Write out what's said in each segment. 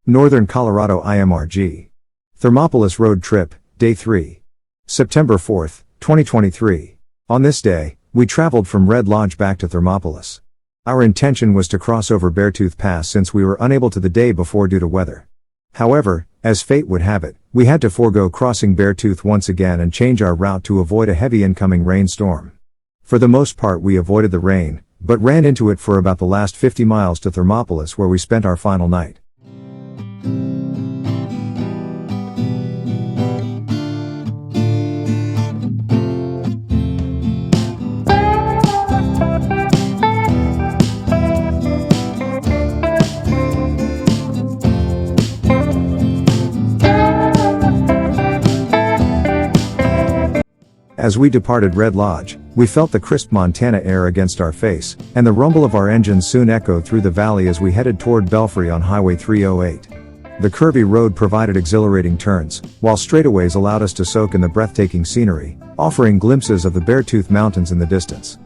Northern Colorado IMRG. Thermopolis Road Trip, Day 3. September 4, 2023. On this day, we traveled from Red Lodge back to Thermopolis. Our intention was to cross over Beartooth Pass since we were unable to the day before due to weather. However, as fate would have it, we had to forego crossing Beartooth once again and change our route to avoid a heavy incoming rainstorm. For the most part we avoided the rain, but ran into it for about the last 50 miles to Thermopolis where we spent our final night. As we departed Red Lodge, we felt the crisp Montana air against our face, and the rumble of our engines soon echoed through the valley as we headed toward Belfry on Highway 308. The curvy road provided exhilarating turns, while straightaways allowed us to soak in the breathtaking scenery, offering glimpses of the Beartooth Mountains in the distance.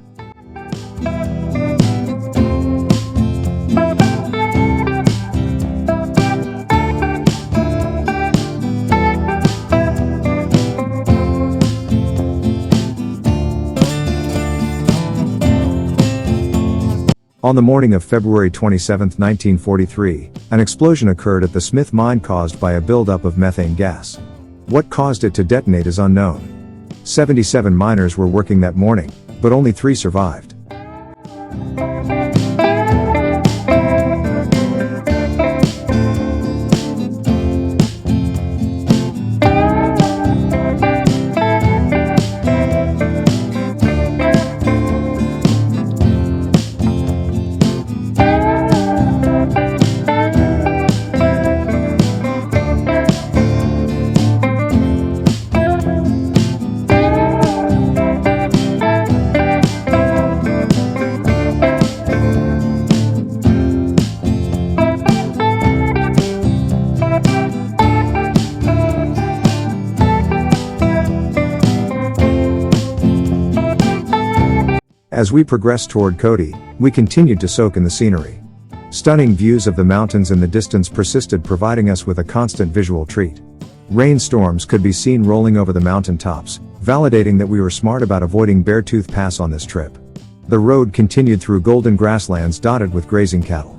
On the morning of February 27, 1943, an explosion occurred at the Smith mine caused by a buildup of methane gas. What caused it to detonate is unknown. 77 miners were working that morning, but only 3 survived. As we progressed toward Cody, we continued to soak in the scenery. Stunning views of the mountains in the distance persisted, providing us with a constant visual treat. Rainstorms could be seen rolling over the mountain tops, validating that we were smart about avoiding Beartooth Pass on this trip. The road continued through golden grasslands dotted with grazing cattle.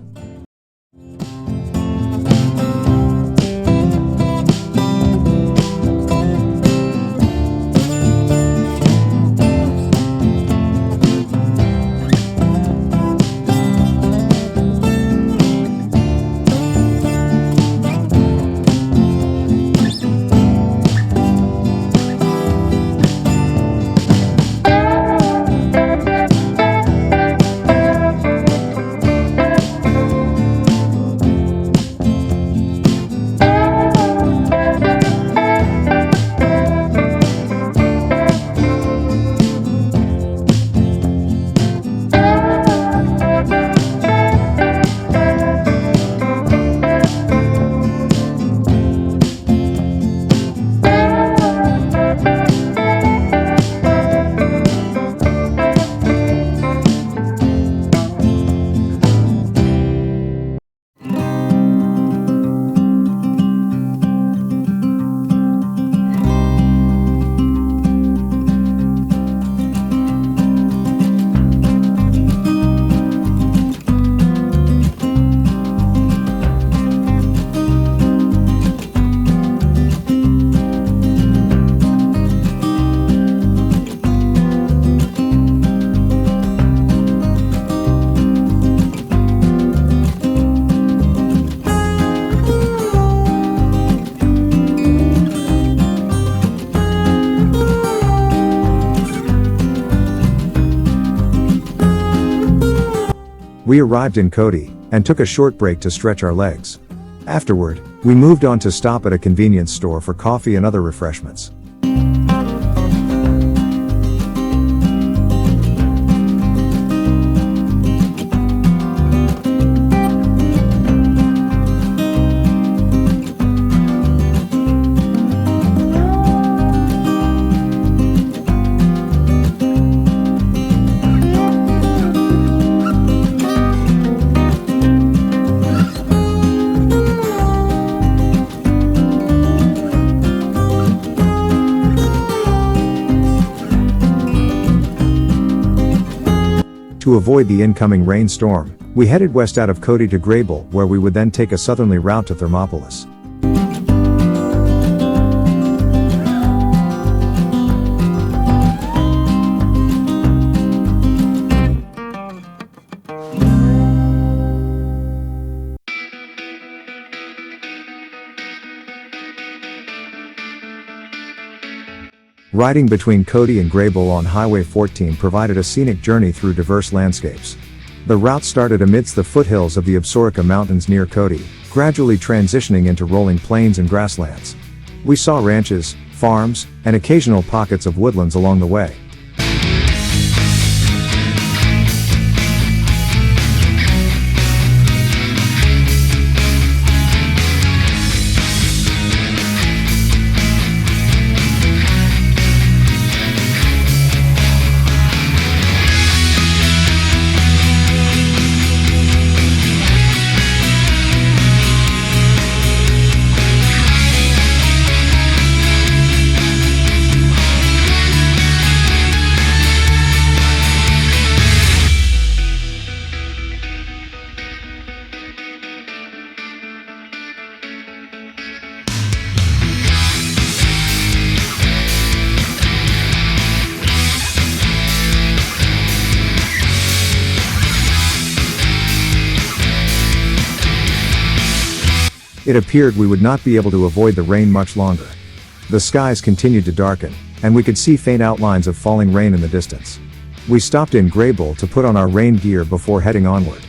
We arrived in Cody, and took a short break to stretch our legs. Afterward, we moved on to stop at a convenience store for coffee and other refreshments. To avoid the incoming rainstorm, we headed west out of Cody to Grable, where we would then take a southerly route to Thermopolis. Riding between Cody and Grable on Highway 14 provided a scenic journey through diverse landscapes. The route started amidst the foothills of the Absaroka Mountains near Cody, gradually transitioning into rolling plains and grasslands. We saw ranches, farms, and occasional pockets of woodlands along the way. It appeared we would not be able to avoid the rain much longer. The skies continued to darken, and we could see faint outlines of falling rain in the distance. We stopped in Grable to put on our rain gear before heading onward.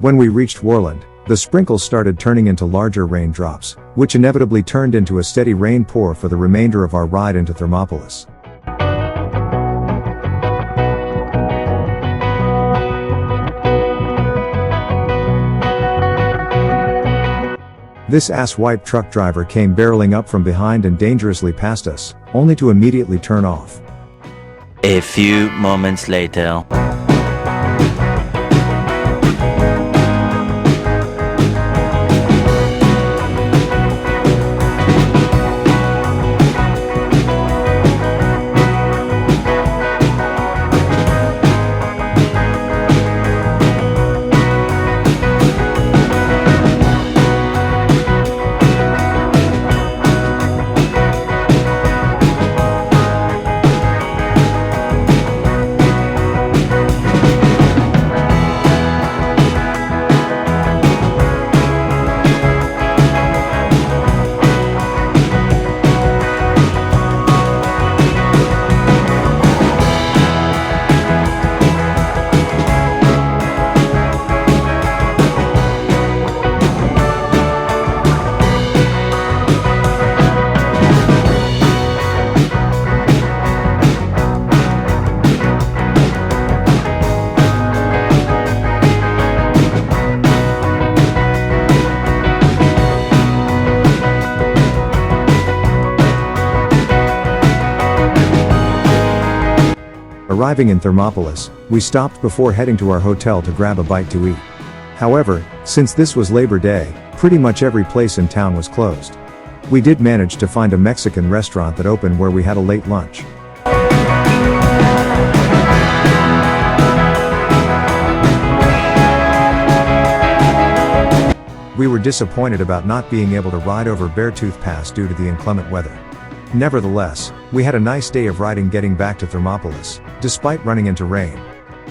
When we reached Worland, the sprinkles started turning into larger raindrops, which inevitably turned into a steady rain pour for the remainder of our ride into Thermopolis. This asswipe truck driver came barreling up from behind and dangerously passed us, only to immediately turn off. A few moments later. Arriving in Thermopolis, we stopped before heading to our hotel to grab a bite to eat. However, since this was Labor Day, pretty much every place in town was closed. We did manage to find a Mexican restaurant that opened where we had a late lunch. We were disappointed about not being able to ride over Beartooth Pass due to the inclement weather. Nevertheless, we had a nice day of riding getting back to Thermopolis, despite running into rain.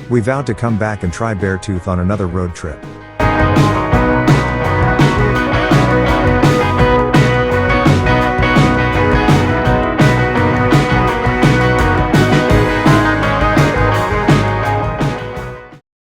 We vowed to come back and try Beartooth on another road trip.